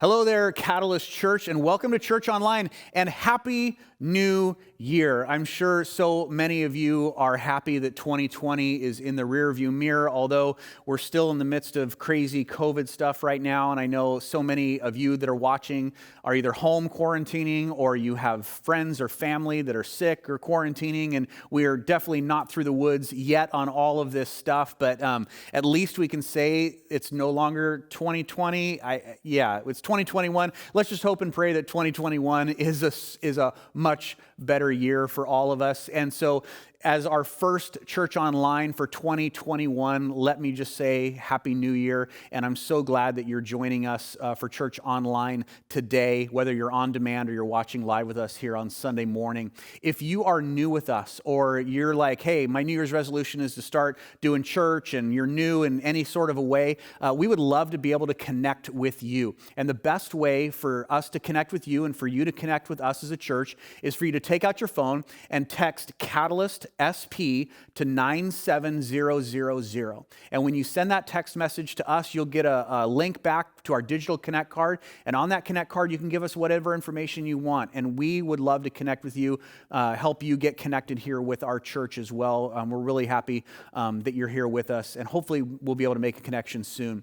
Hello there, Catalyst Church, and welcome to Church Online, and Happy New Year. I'm sure so many of you are happy that 2020 is in the rearview mirror, although we're still in the midst of crazy COVID stuff right now, and I know so many of you that are watching are either home quarantining or you have friends or family that are sick or quarantining, and we are definitely not through the woods yet on all of this stuff, but at least we can say it's no longer 2020. It's 2021. Let's just hope and pray that 2021 is a much better year for all of us. And so as our first Church Online for 2021, let me just say Happy New Year. And I'm so glad that you're joining us for Church Online today, whether you're on demand or you're watching live with us here on Sunday morning. If you are new with us, or you're like, hey, my New Year's resolution is to start doing church, and you're new in any sort of a way, we would love to be able to connect with you. And the best way for us to connect with you and for you to connect with us as a church is for you to take out your phone and text Catalyst SP to 97000. And when you send that text message to us, you'll get a link back to our digital Connect card. And on that Connect card, you can give us whatever information you want. And we would love to connect with you, help you get connected here with our church as well. We're really happy that you're here with us. And hopefully we'll be able to make a connection soon.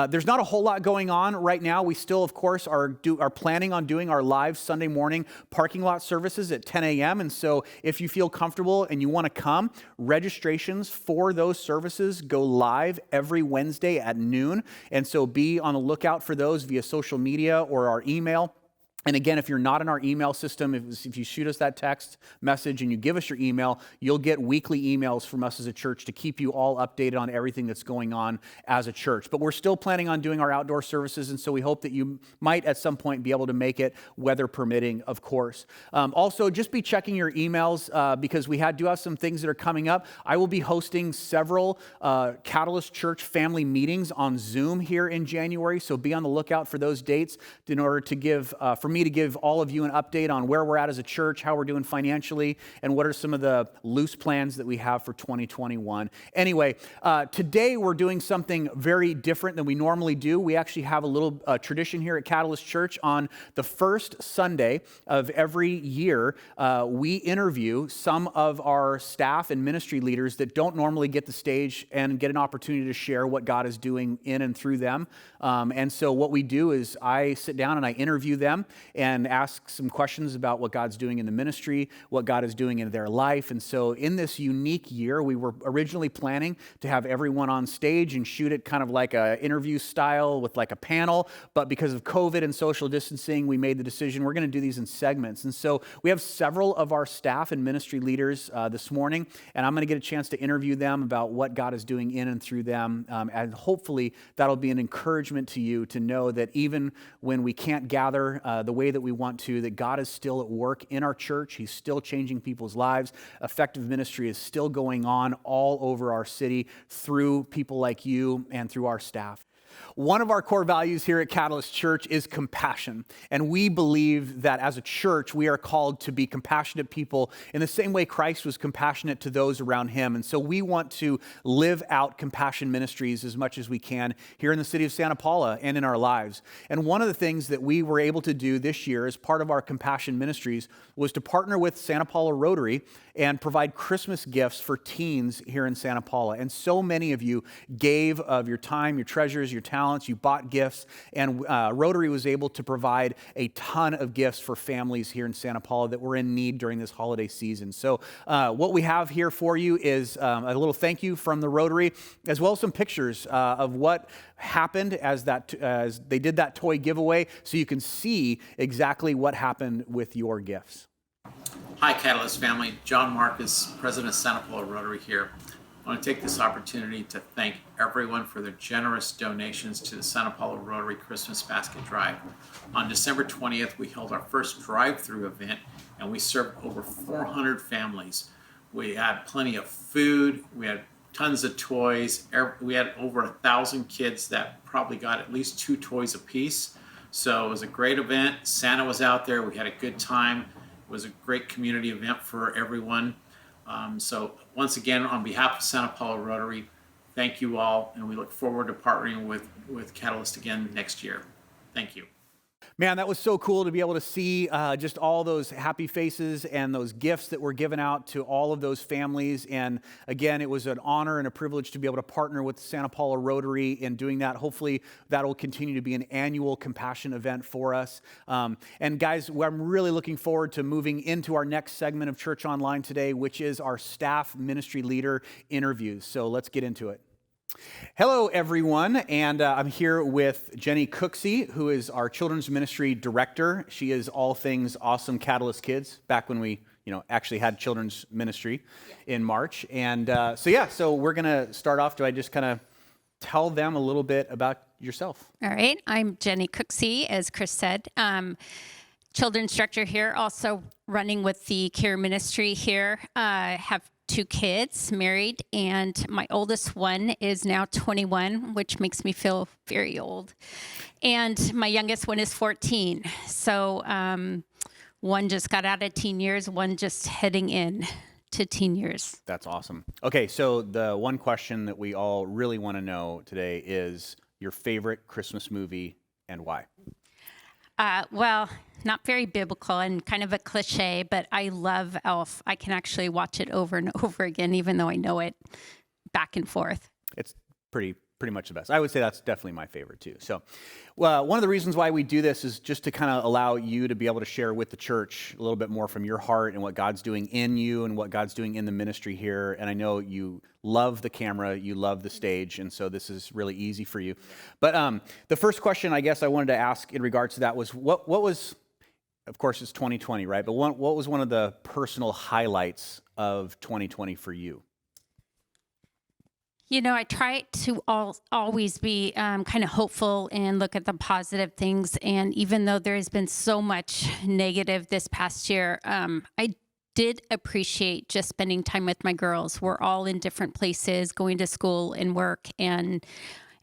There's not a whole lot going on right now. We still, of course, are planning on doing our live Sunday morning parking lot services at 10 a.m. And so if you feel comfortable and you want to come, registrations for those services go live every Wednesday at noon. And so be on the lookout for those via social media or our email. And again, if you're not in our email system, if you shoot us that text message and you give us your email, you'll get weekly emails from us as a church to keep you all updated on everything that's going on as a church. But we're still planning on doing our outdoor services, and so we hope that you might at some point be able to make it, weather permitting, of course. Also, just be checking your emails because we do have some things that are coming up. I will be hosting several Catalyst Church family meetings on Zoom here in January, so be on the lookout for those dates in order to give, for me to give all of you an update on where we're at as a church, how we're doing financially, and what are some of the loose plans that we have for 2021. Anyway, today we're doing something very different than we normally do. We actually have a little tradition here at Catalyst Church. On the first Sunday of every year, we interview some of our staff and ministry leaders that don't normally get the stage and get an opportunity to share what God is doing in and through them. And so what we do is I sit down and I interview them and ask some questions about what God's doing in the ministry, what God is doing in their life. And so in this unique year, we were originally planning to have everyone on stage and shoot it kind of like an interview style with like a panel. But because of COVID and social distancing, we made the decision we're going to do these in segments. And so we have several of our staff and ministry leaders this morning, and I'm going to get a chance to interview them about what God is doing in and through them. And hopefully that'll be an encouragement to you to know that even when we can't gather the way that we want to, that God is still at work in our church. He's still changing people's lives. Effective ministry is still going on all over our city through people like you and through our staff. One of our core values here at Catalyst Church is compassion. And we believe that as a church, we are called to be compassionate people in the same way Christ was compassionate to those around him. And so we want to live out compassion ministries as much as we can here in the city of Santa Paula and in our lives. And one of the things that we were able to do this year as part of our compassion ministries was to partner with Santa Paula Rotary and provide Christmas gifts for teens here in Santa Paula. And so many of you gave of your time, your treasures, your talents, you bought gifts, and Rotary was able to provide a ton of gifts for families here in Santa Paula that were in need during this holiday season. So what we have here for you is a little thank you from the Rotary, as well as some pictures of what happened as they did that toy giveaway, so you can see exactly what happened with your gifts. Hi, Catalyst family. John Marcus, President of Santa Paula Rotary here. I want to take this opportunity to thank everyone for their generous donations to the Santa Paula Rotary Christmas Basket Drive. On December 20th, we held our first drive-through event, and we served over 400 families. We had plenty of food. We had tons of toys. We had over 1,000 kids that probably got at least 2 toys apiece. So it was a great event. Santa was out there. We had a good time. It was a great community event for everyone. So once again, on behalf of Santa Paula Rotary, thank you all, and we look forward to partnering with Catalyst again next year. Thank you. Man, that was so cool to be able to see just all those happy faces and those gifts that were given out to all of those families. And again, it was an honor and a privilege to be able to partner with Santa Paula Rotary in doing that. Hopefully, that will continue to be an annual compassion event for us. And guys, I'm really looking forward to moving into our next segment of Church Online today, which is our staff ministry leader interviews. So let's get into it. Hello, everyone, and I'm here with Jenny Cooksey, who is our children's ministry director. She is all things awesome Catalyst Kids, back when we, actually had children's ministry in March. And so we're going to start off. Do I just kind of tell them a little bit about yourself? All right, I'm Jenny Cooksey, as Chris said. Children's director here, also running with the care ministry here. Have 2 kids, married, and my oldest one is now 21, which makes me feel very old. And my youngest one is 14. So one just got out of teen years, one just heading in to teen years. That's awesome. Okay, so the one question that we all really want to know today is your favorite Christmas movie and why? Well, not very biblical and kind of a cliche, but I love Elf. I can actually watch it over and over again, even though I know it back and forth. It's pretty much the best. I would say that's definitely my favorite too. So one of the reasons why we do this is just to kind of allow you to be able to share with the church a little bit more from your heart and what God's doing in you and what God's doing in the ministry here. And I know you love the camera, you love the stage, and so this is really easy for you. But the first question I guess I wanted to ask in regards to that was what was, of course it's 2020, right? But what was one of the personal highlights of 2020 for you? I try to always be kind of hopeful and look at the positive things. And even though there has been so much negative this past year, I did appreciate just spending time with my girls. We're all in different places, going to school and work. And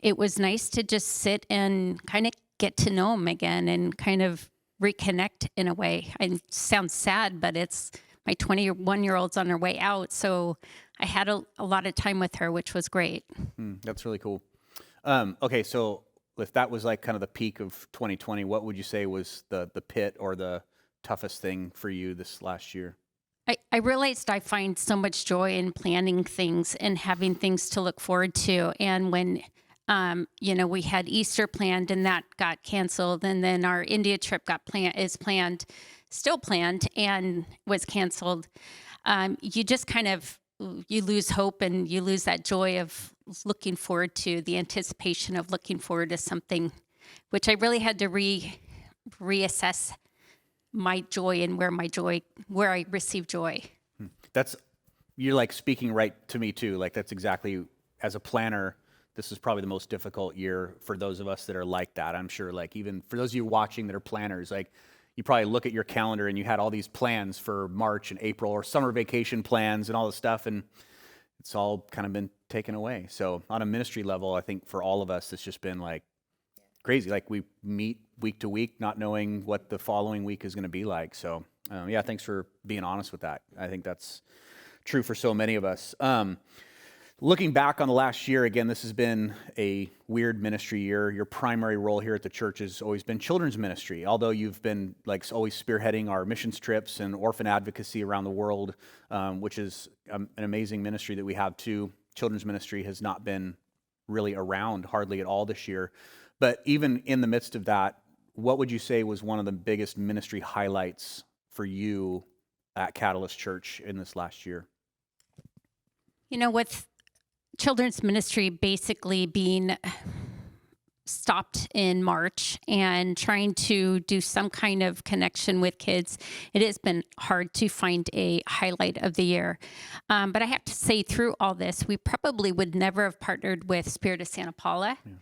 it was nice to just sit and kind of get to know them again and kind of reconnect in a way. It sounds sad, but it's my 21-year-old's on her way out. So I had a lot of time with her, which was great. That's really cool. Okay, so if that was like kind of the peak of 2020, what would you say was the pit or the toughest thing for you this last year? I realized I find so much joy in planning things and having things to look forward to. And when, we had Easter planned and that got canceled, and then our India trip still planned and was canceled. You just kind of, you lose hope and you lose that joy of looking forward to the anticipation of looking forward to something, which I really had to reassess my joy and where I receive joy. You're like speaking right to me too. Like that's exactly, as a planner, this is probably the most difficult year for those of us that are like that. I'm sure like even for those of you watching that are planners, like you probably look at your calendar and you had all these plans for March and April or summer vacation plans and all this stuff, and it's all kind of been taken away. So on a ministry level, I think for all of us, it's just been like crazy. Like we meet week to week, not knowing what the following week is going to be like. So thanks for being honest with that. I think that's true for so many of us. Looking back on the last year, again, this has been a weird ministry year. Your primary role here at the church has always been children's ministry, although you've been like always spearheading our missions trips and orphan advocacy around the world, which is an amazing ministry that we have too. Children's ministry has not been really around hardly at all this year. But even in the midst of that, what would you say was one of the biggest ministry highlights for you at Catalyst Church in this last year? With children's ministry basically being stopped in March and trying to do some kind of connection with kids, it has been hard to find a highlight of the year. But I have to say, through all this, we probably would never have partnered with Spirit of Santa Paula. Yeah.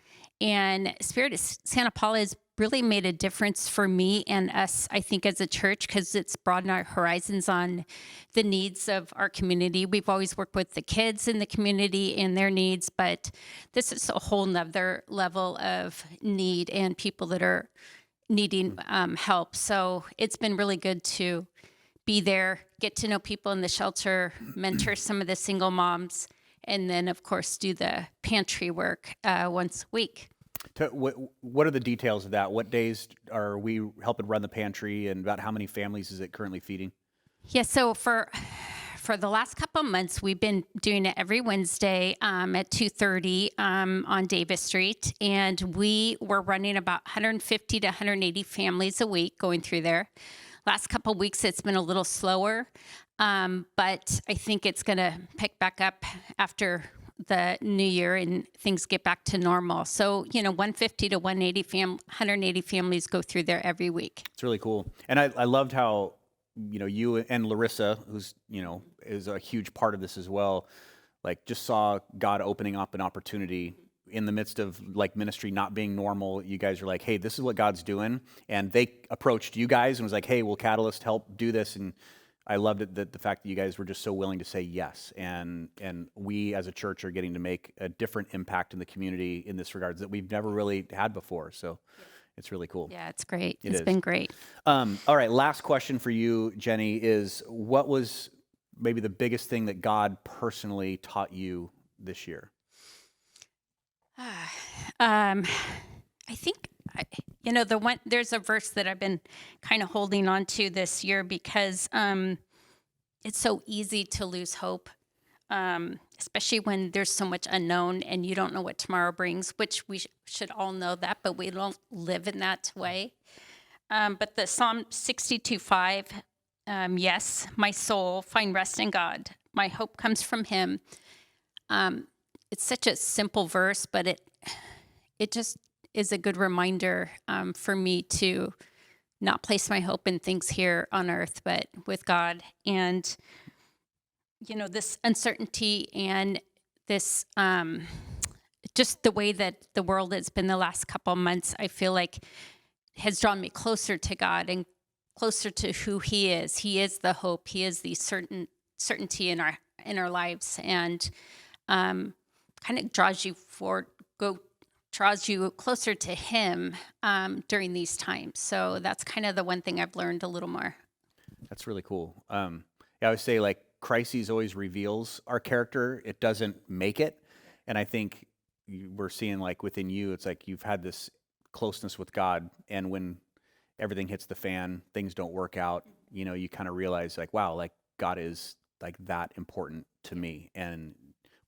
And Spirit of Santa Paula has really made a difference for me and us, I think, as a church, because it's broadened our horizons on the needs of our community. We've always worked with the kids in the community and their needs, but this is a whole nother level of need and people that are needing help. So it's been really good to be there, get to know people in the shelter, mentor some of the single moms, and then, of course, do the pantry work once a week. What are the details of that? What days are we helping run the pantry, and about how many families is it currently feeding? Yeah, so for the last couple of months, we've been doing it every Wednesday at 2:30 on Davis Street, and we were running about 150 to 180 families a week going through there. Last couple of weeks, it's been a little slower, but I think it's going to pick back up after the new year and things get back to normal. So, 150 to 180 families go through there every week. It's really cool. And I loved how, you and Larissa, who's, is a huge part of this as well, like just saw God opening up an opportunity in the midst of like ministry not being normal. You guys are like, hey, this is what God's doing. And they approached you guys and was like, hey, will Catalyst help do this? And I loved it, that the fact that you guys were just so willing to say yes. And we as a church are getting to make a different impact in the community in this regards that we've never really had before. So it's really cool. Yeah, it's great. It is. Been great. All right, last question for you, Jenny, is what was maybe the biggest thing that God personally taught you this year? I think, there's a verse that I've been kind of holding on to this year because it's so easy to lose hope, especially when there's so much unknown and you don't know what tomorrow brings, which we should all know that, but we don't live in that way. But the Psalm 62:5, yes, my soul, find rest in God. My hope comes from him. It's such a simple verse, but it just is a good reminder for me to not place my hope in things here on earth, but with God. And, this uncertainty and this, just the way that the world has been the last couple of months, I feel like has drawn me closer to God and closer to who he is. He is the hope. He is the certainty in our lives. And, kind of draws you closer to him during these times. So that's kind of the one thing I've learned a little more. That's really cool. I would say like crises always reveals our character. It doesn't make it. And I think we're seeing like within you, it's like you've had this closeness with God. And when everything hits the fan, things don't work out, you kind of realize like, wow, like God is like that important to me. And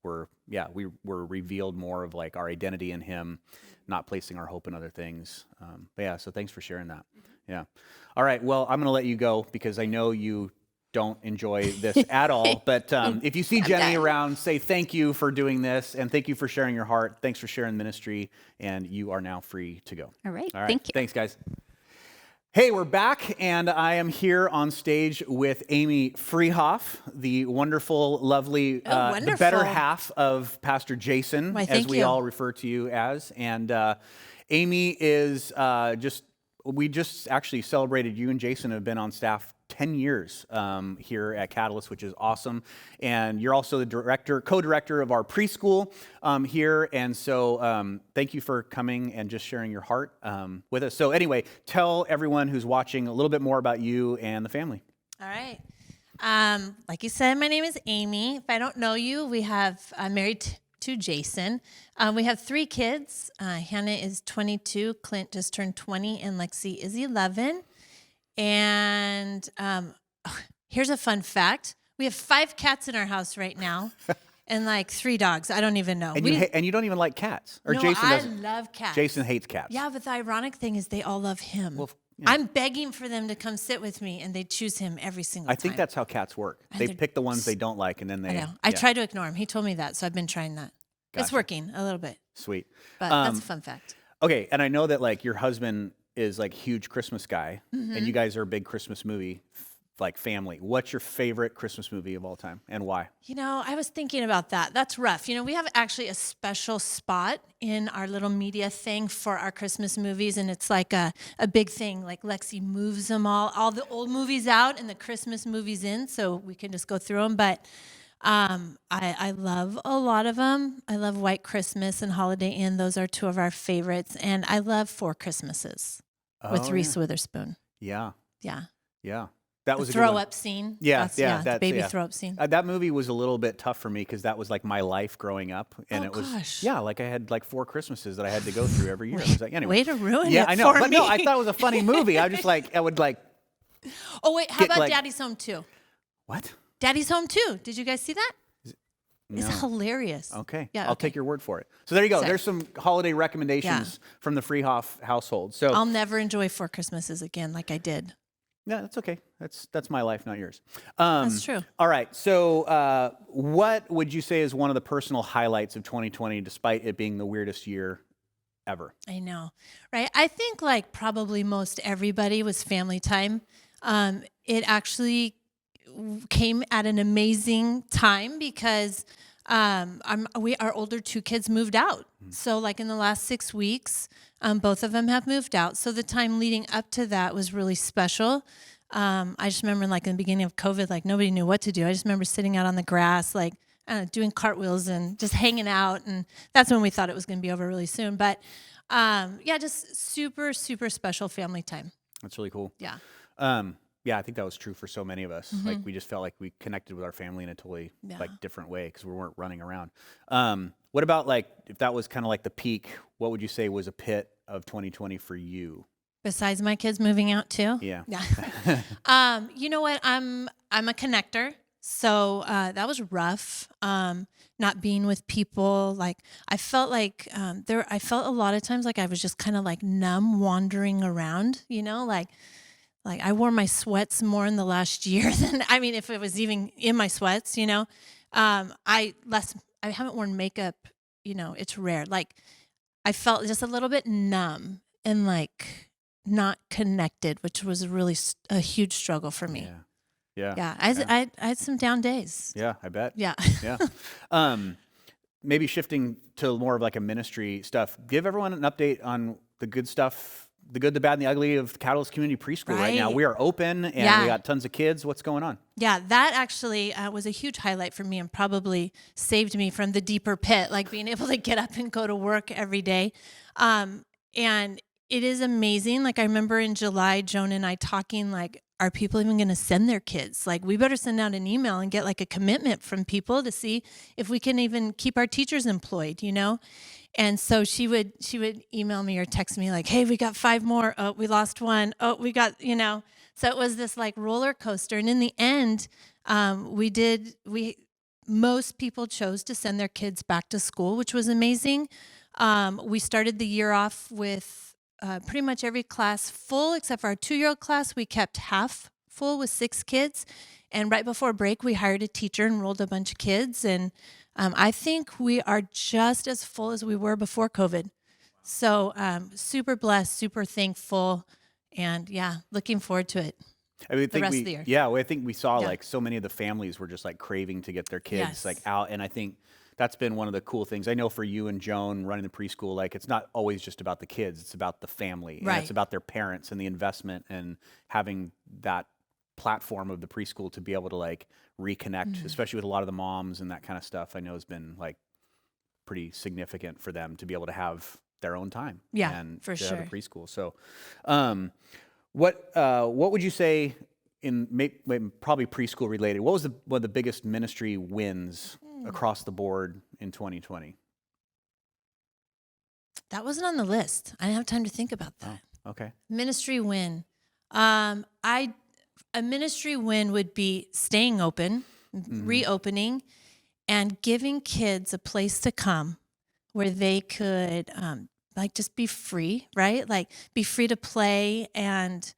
we're revealed more of like our identity in him, not placing our hope in other things. But yeah, so thanks for sharing that. Yeah. All right. Well, I'm going to let you go because I know you don't enjoy this at all. But if you see Jenny around, say thank you for doing this and thank you for sharing your heart. Thanks for sharing ministry. And you are now free to go. All right. All right. Thank you. Thanks, guys. Hey, we're back, and I am here on stage with Amy Freehoff, the wonderful, lovely, the better half of Pastor Jason, as we all refer to you as. And Amy is we just actually celebrated, you and Jason have been on staff 10 years here at Catalyst, which is awesome. And you're also the co-director of our preschool here. And so thank you for coming and just sharing your heart with us. So anyway, tell everyone who's watching a little bit more about you and the family. All right. Like you said, my name is Amy. If I don't know you, I'm married to Jason. We have 3 kids. Hannah is 22, Clint just turned 20, and Lexi is 11. And here's a fun fact. We have 5 cats in our house right now and like 3 dogs. I don't even know. And you don't even like cats? Or no, Jason I doesn't? love cats. Jason hates cats. Yeah, but the ironic thing is they all love him. Well, yeah. I'm begging for them to come sit with me, and they choose him every single time. I think that's how cats work. They pick the ones they don't like, and then they... I know. I try to ignore him. He told me that, so I've been trying that. Gotcha. It's working a little bit. Sweet. But that's a fun fact. Okay, and I know that like your husband is like huge Christmas guy, and you guys are a big Christmas movie like family. What's your favorite Christmas movie of all time, and why? I was thinking about that. That's rough. We have actually a special spot in our little media thing for our Christmas movies, and it's like a big thing. Like Lexi moves them all the old movies out and the Christmas movies in, so we can just go through them. But I love a lot of them. I love White Christmas and Holiday Inn. Those are 2 of our favorites. And I love 4 Christmases with Reese Witherspoon. Yeah. Yeah. Yeah. That The was a good throw one. up scene. Yeah, The that's baby yeah. throw up scene. That movie was a little bit tough for me because that was like my life growing up, and Oh, it was gosh. yeah, like I had like 4 Christmases that I had to go through every year. It was like anyway. Way to ruin Yeah, it I know, for but no, me. I thought it was a funny movie. I just like I would like Oh wait, how get, about like- Daddy's Home 2? what? Daddy's Home 2. Did you guys see that? It's No. hilarious. Okay, Yeah, I'll okay. take your word for it. So there you go. Sorry. There's some holiday recommendations from the Freehoff household. So I'll never enjoy 4 Christmases again like I did. yeah, that's okay. That's my life, not yours. That's true. All right. So, what would you say is one of the personal highlights of 2020, despite it being the weirdest year ever? I know, right? I think like probably most everybody was family time. It actually came at an amazing time because our older 2 kids moved out. So like in the last 6 weeks, both of them have moved out. So the time leading up to that was really special. I just remember like in the beginning of COVID, like nobody knew what to do. I just remember sitting out on the grass, like doing cartwheels and just hanging out. And that's when we thought it was going to be over really soon. But yeah, just super, super special family time. That's really cool. Yeah. Yeah, I think that was true for so many of us. Like we just felt like we connected with our family in a totally like different way because we weren't running around. What about like if that was kind of like the peak? What would you say was a pit of 2020 for you? Besides my kids moving out too. Yeah. Yeah. You know what? I'm a connector. So that was rough. Not being with people. Like I felt like I felt a lot of times like I was just kind of like numb wandering around, you know, like I wore my sweats more in the last year than, I mean, if it was even in my sweats, you know, I haven't worn makeup, you know, it's rare. Like I felt just a little bit numb and like not connected, which was really a huge struggle for me. Yeah. Yeah. I had some down days. Yeah, I bet. Yeah. Yeah. Maybe shifting to more of like a ministry stuff. Give everyone an update on the good stuff, the good, the bad, and the ugly of Catalyst Community Preschool right now. Right. We are open and Yeah. we got tons of kids. What's going on? Yeah, that actually was a huge highlight for me and probably saved me from the deeper pit, like being able to get up and go to work every day. And it is amazing. Like I remember in July, Joan and I talking like, are people even going to send their kids? Like we better send out an email and get like a commitment from people to see if we can even keep our teachers employed, you know? And so she would email me or text me like, hey, we got 5 more. Oh, we lost 1. Oh, we got, you know. So it was this like roller coaster. And in the end, most people chose to send their kids back to school, which was amazing. We started the year off with pretty much every class full, except for our 2-year-old class. We kept half full with 6 kids. And right before break, we hired a teacher, enrolled a bunch of kids. And I think we are just as full as we were before COVID. So super blessed, super thankful. And yeah, looking forward to it. I mean, rest of the year. Yeah, well, I think we saw Yeah. like so many of the families were just like craving to get their kids Yes. like out. And I think that's been one of the cool things. I know for you and Joan running the preschool, like it's not always just about the kids, it's about the family. And Right. it's about their parents and the investment and having that platform of the preschool to be able to like reconnect, especially with a lot of the moms and that kind of stuff. I know has been like pretty significant for them to be able to have their own time. Yeah, and for to have a sure. preschool. So, what would you say in probably preschool related? What was one of the biggest ministry wins across the board in 2020? That wasn't on the list. I didn't have time to think about that. Okay. Ministry win. A ministry win would be staying open, reopening, and giving kids a place to come where they could like just be free, right? Like be free to play and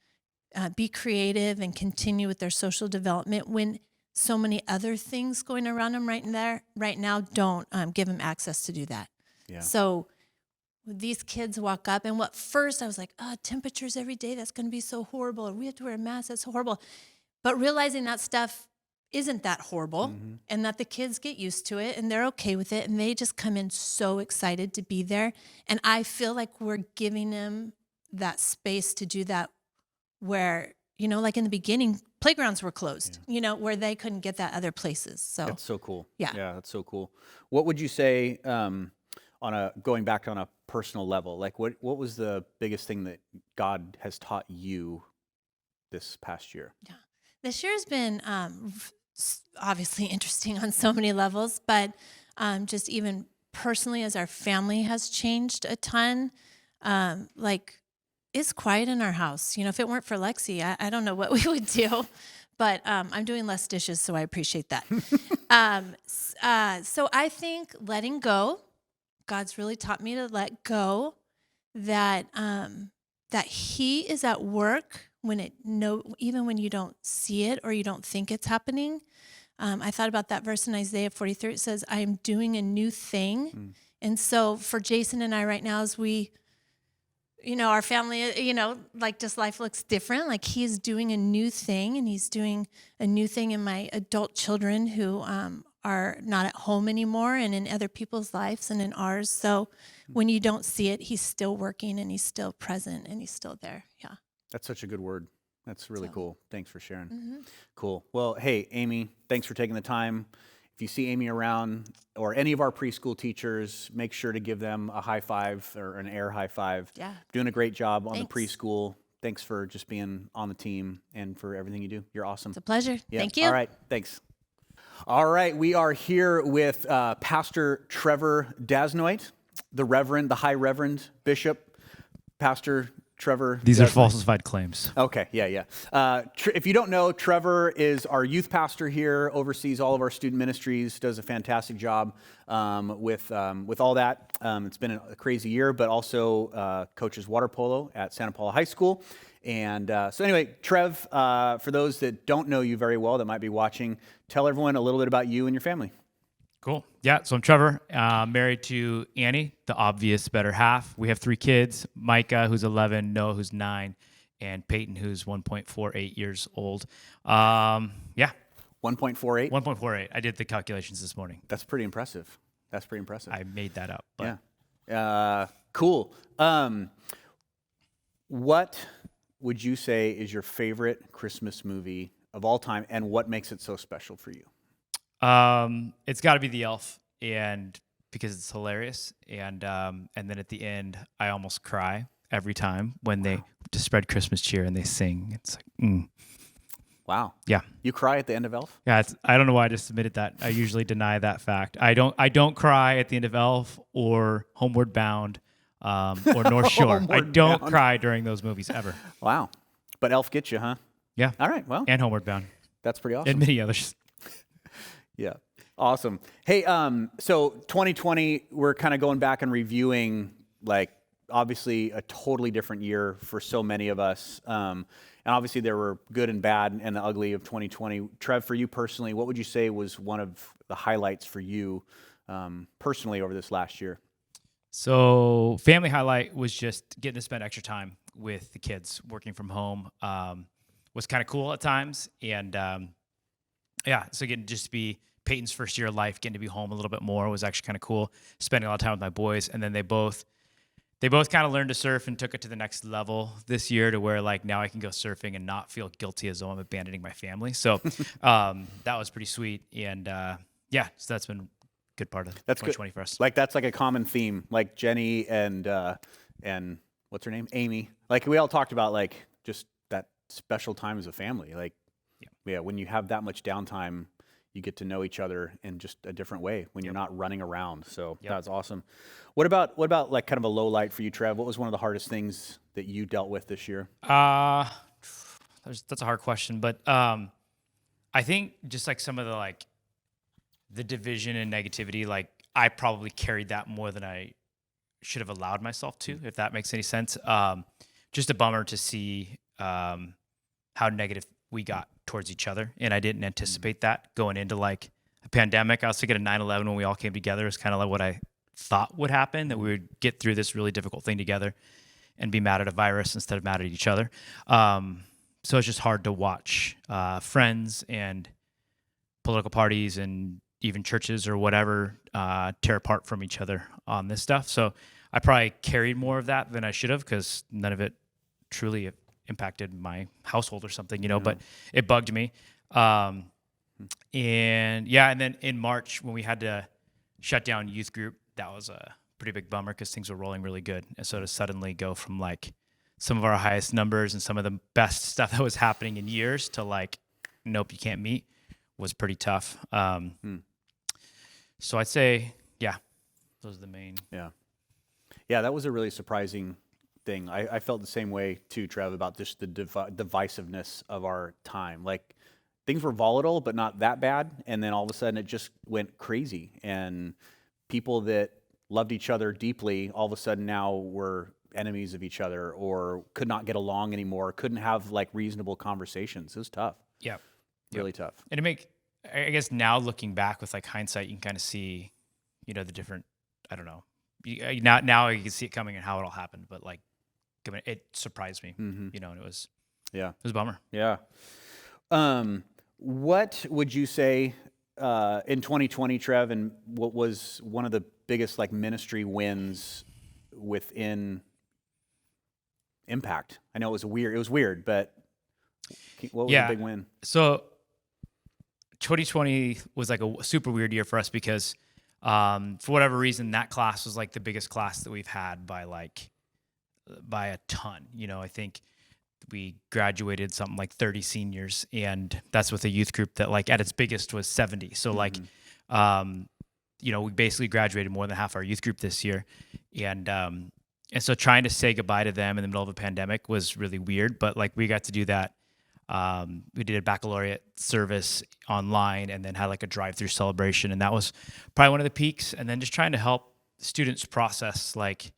be creative and continue with their social development when so many other things going around them right now don't give them access to do that. Yeah. So these kids walk up, and first I was like, temperatures every day, that's going to be so horrible. Or we have to wear a mask, that's horrible. But realizing that stuff isn't that horrible and that the kids get used to it and they're okay with it and they just come in so excited to be there. And I feel like we're giving them that space to do that where, you know, like in the beginning, playgrounds were closed, you know, where they couldn't get that other places. So That's so cool. Yeah. Yeah, that's so cool. What would you say going back on a personal level? Like what was the biggest thing that God has taught you this past year? This year has been obviously interesting on so many levels, but just even personally, as our family has changed a ton, like it's quiet in our house. If it weren't for Lexi, I don't know what we would do, but I'm doing less dishes, so I appreciate that. So I think letting go, God's really taught me to let go, that that He is at work even when you don't see it or you don't think it's happening. I thought about that verse in Isaiah 43. It says, I am doing a new thing. And so for Jason and I right now, as we, our family, like just life looks different. Like he's doing a new thing, and he's doing a new thing in my adult children who are not at home anymore, and in other people's lives and in ours. So when you don't see it, he's still working, and he's still present, and he's still there. Yeah. That's such a good word. That's really cool. Thanks for sharing. Mm-hmm. Cool. Well, hey, Amy, thanks for taking the time. If you see Amy around or any of our preschool teachers, make sure to give them a high five or an air high five. Yeah. Doing a great job on Thanks. the preschool. Thanks for just being on the team and for everything you do. You're awesome. It's a pleasure. Yeah. Thank you. All right. Thanks. All right. We are here with Pastor Trevor Dasnoit, the High Reverend Bishop, Pastor Trevor. These are Dasnoit. falsified claims. Okay, yeah. If you don't know, Trevor is our youth pastor here, oversees all of our student ministries, does a fantastic job with all that. It's been a crazy year, but also coaches water polo at Santa Paula High School. And so anyway, Trev, for those that don't know you very well that might be watching, tell everyone a little bit about you and your family. Cool. Yeah, so I'm Trevor, married to Annie, the obvious better half. We have 3 kids, Micah, who's 11, Noah, who's 9, and Peyton, who's 1.48 years old. Yeah. 1.48? 1.48. I did the calculations this morning. That's pretty impressive. I made that up. But Yeah. Cool. What would you say is your favorite Christmas movie of all time, and what makes it so special for you? It's got to be The Elf, and because it's hilarious, and then at the end, I almost cry every time when they just spread Christmas cheer and they sing. It's like, Wow. yeah, You cry at the end of Elf? yeah. I don't know why I just admitted that. I usually deny that fact. I don't cry at the end of Elf or Homeward Bound, or North Shore. I Homeward don't Bound. cry during those movies ever. Wow. But Elf gets you, huh? Yeah, All right. Well, and Homeward Bound, that's pretty awesome. and many others. Yeah. Awesome. Hey, so 2020, we're kind of going back and reviewing, like, obviously a totally different year for so many of us. And obviously there were good and bad and the ugly of 2020. Trev, for you personally, what would you say was one of the highlights for you personally over this last year? So family highlight was just getting to spend extra time with the kids. Working from home was kind of cool at times, and yeah, so getting just to be Peyton's first year of life, getting to be home a little bit more was actually kind of cool. Spending a lot of time with my boys, and then they both kind of learned to surf and took it to the next level this year, to where like now I can go surfing and not feel guilty as though I'm abandoning my family. So that was pretty sweet, and yeah, so that's been a good part of That's 2020 for us. Like, that's like a common theme, like Jenny and what's her name? Amy. Like, we all talked about, like, just that special time as a family. Like, yeah, when you have that much downtime, you get to know each other in just a different way when you're not running around. So that's awesome. What about like kind of a low light for you, Trev? What was one of the hardest things that you dealt with this year? That's a hard question, but I think just like some of the division and negativity, like I probably carried that more than I should have allowed myself to, if that makes any sense. Just a bummer to see how negative we got towards each other, and I didn't anticipate that going into like a pandemic. I was thinking of 9/11 when we all came together. It's kind of like what I thought would happen, that we would get through this really difficult thing together and be mad at a virus instead of mad at each other. So it's just hard to watch friends and political parties and even churches or whatever tear apart from each other on this stuff. So I probably carried more of that than I should have, because none of it truly impacted my household or something, but it bugged me. And then in March when we had to shut down youth group, that was a pretty big bummer, because things were rolling really good. And so to suddenly go from like some of our highest numbers and some of the best stuff that was happening in years to like nope, you can't meet, was pretty tough. So I'd say, yeah, those are the main. Yeah. Yeah, that was a really surprising thing. I felt the same way too, Trev, about just the divisiveness of our time. Like things were volatile, but not that bad. And then all of a sudden it just went crazy. And people that loved each other deeply, all of a sudden now were enemies of each other or could not get along anymore, couldn't have like reasonable conversations. It was tough. Yeah. Really tough. And I guess now looking back with like hindsight, you can kind of see, the different, I don't know. Now you can see it coming and how it all happened, but like, it surprised me, and it was a bummer. Yeah. What would you say in 2020, Trev, and what was one of the biggest like ministry wins within Impact? I know it was weird, but what was the big win? So 2020 was like a super weird year for us because for whatever reason, that class was like the biggest class that we've had by a ton. I think we graduated something like 30 seniors, and that's with a youth group that like at its biggest was 70. So we basically graduated more than half our youth group this year. And so trying to say goodbye to them in the middle of a pandemic was really weird, but like we got to do that. We did a baccalaureate service online and then had like a drive-through celebration. And that was probably one of the peaks. And then just trying to help students process like,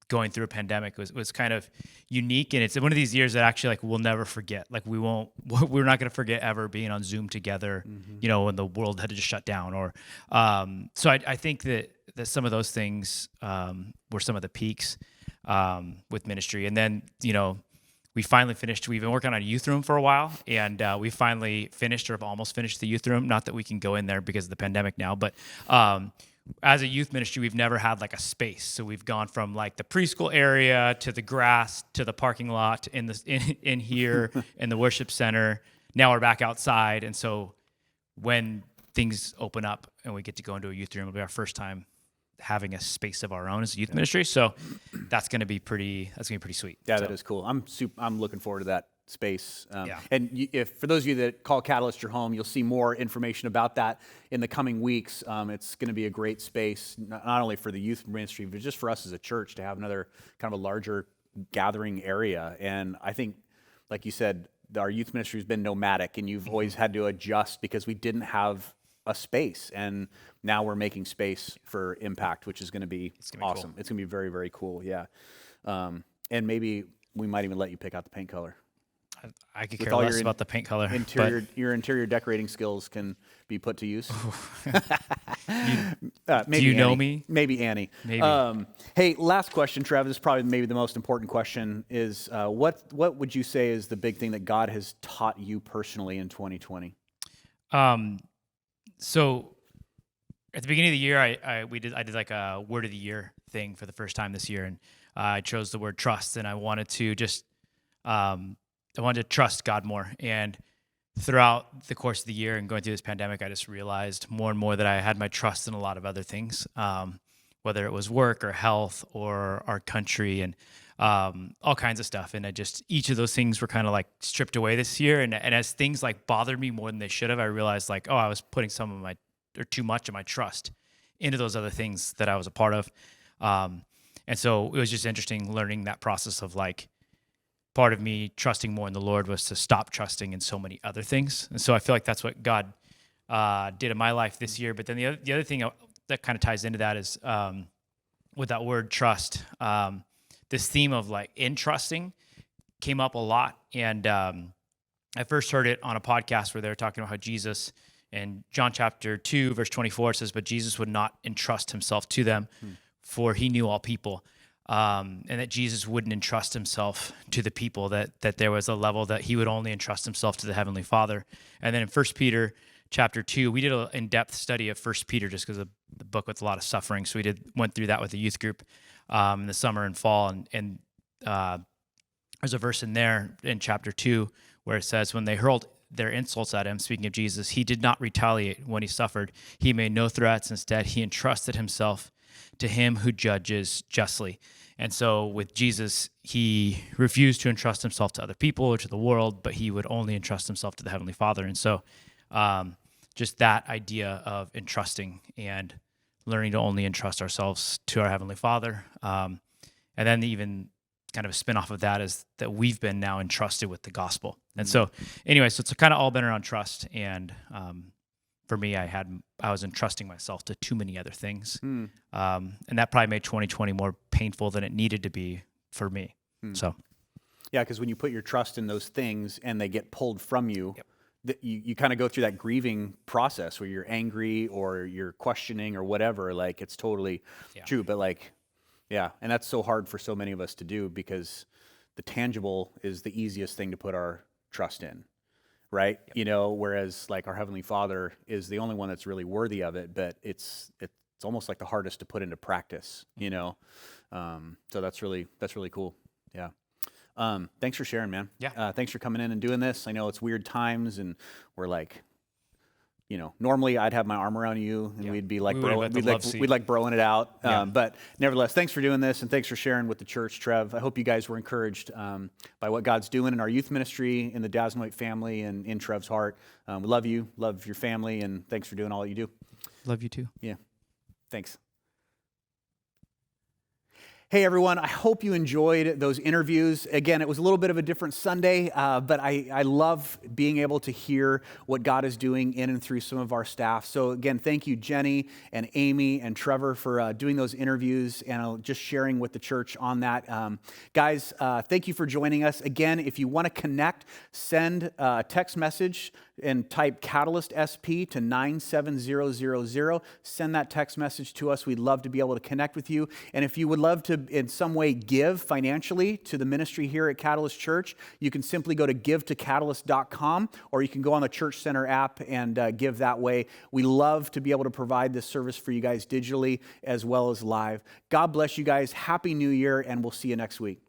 going through a pandemic was kind of unique. And it's one of these years that actually like we'll never forget. Like we're not going to forget ever being on Zoom together, when the world had to just shut down or, so I think that some of those things, were some of the peaks, with ministry. And then, we finally finished. We've been working on a youth room for a while, and we finally finished or have almost finished the youth room. Not that we can go in there because of the pandemic now, but as a youth ministry, we've never had like a space. So we've gone from like the preschool area to the grass to the parking lot in here in the worship center. Now we're back outside, and so when things open up and we get to go into a youth room, it'll be our first time having a space of our own as a youth ministry. So that's going to be pretty sweet. Yeah, so. That is cool. I'm looking forward to that space. Yeah. And if for those of you that call Catalyst your home, you'll see more information about that in the coming weeks. It's going to be a great space, not only for the youth ministry, but just for us as a church to have another kind of a larger gathering area. And I think, like you said, our youth ministry has been nomadic, and you've always had to adjust because we didn't have a space, and now we're making space for Impact, which is going to be awesome. Cool. It's going to be very, very cool. Yeah. And maybe we might even let you pick out the paint color. I could care less about the paint color. Your interior decorating skills can be put to use. Do you know me? Maybe Annie. Maybe. Hey, last question, Travis. This is probably maybe the most important question is what would you say is the big thing that God has taught you personally in 2020? So at the beginning of the year, I did like a word of the year thing for the first time this year, and I chose the word trust, and I wanted to just trust God more. And throughout the course of the year and going through this pandemic, I just realized more and more that I had my trust in a lot of other things, whether it was work or health or our country and all kinds of stuff. And each of those things were kind of like stripped away this year. And as things like bothered me more than they should have, I realized like, I was putting too much of my trust into those other things that I was a part of. And so it was just interesting learning that process of like, part of me trusting more in the Lord was to stop trusting in so many other things. And so I feel like that's what God did in my life this year. But then the other thing that kind of ties into that is with that word trust, this theme of like entrusting came up a lot. And I first heard it on a podcast where they were talking about how Jesus, in John chapter 2, verse 24, says, "But Jesus would not entrust himself to them, for he knew all people." And that Jesus wouldn't entrust himself to the people, that there was a level that he would only entrust himself to the Heavenly Father. And then in 1 Peter chapter 2, we did an in-depth study of 1 Peter just because of the book with a lot of suffering. So we went through that with the youth group in the summer and fall. And there's a verse in there in chapter 2 where it says, when they hurled their insults at him, speaking of Jesus, he did not retaliate when he suffered. He made no threats. Instead, he entrusted himself to him who judges justly. And so with Jesus, he refused to entrust himself to other people or to the world, but he would only entrust himself to the Heavenly Father. And so just that idea of entrusting and learning to only entrust ourselves to our Heavenly Father. And then even kind of a spin off of that is that we've been now entrusted with the gospel. And so anyway, so it's kind of all been around trust. And for me, I was entrusting myself to too many other things. And that probably made 2020 more painful than it needed to be for me. So Yeah, because when you put your trust in those things and they get pulled from you, you kind of go through that grieving process where you're angry or you're questioning or whatever. Like, it's totally true. But like, yeah, and that's so hard for so many of us to do because the tangible is the easiest thing to put our trust in, right? You know, whereas like our Heavenly Father is the only one that's really worthy of it, but it's almost like the hardest to put into practice, you know? So that's really cool. Yeah. Thanks for sharing, man. Yeah. Thanks for coming in and doing this. I know it's weird times and we're like, you know, normally I'd have my arm around you and we'd be like, We would've had the love seat. we'd like broing it out. Yeah. But nevertheless, thanks for doing this and thanks for sharing with the church, Trev. I hope you guys were encouraged by what God's doing in our youth ministry, in the Dazzle family, and in Trev's heart. We love you, love your family, and thanks for doing all you do. love you too. Yeah. Thanks. Hey everyone, I hope you enjoyed those interviews. Again, it was a little bit of a different Sunday, but I love being able to hear what God is doing in and through some of our staff. So again, thank you Jenny and Amy and Trevor for doing those interviews and just sharing with the church on that. Guys, thank you for joining us. Again, if you want to connect, send a text message and type Catalyst SP to 97000. Send that text message to us. We'd love to be able to connect with you. And if you would love to in some way give financially to the ministry here at Catalyst Church, you can simply go to givetocatalyst.com, or you can go on the Church Center app and give that way. We love to be able to provide this service for you guys digitally as well as live. God bless you guys. Happy New Year, and we'll see you next week.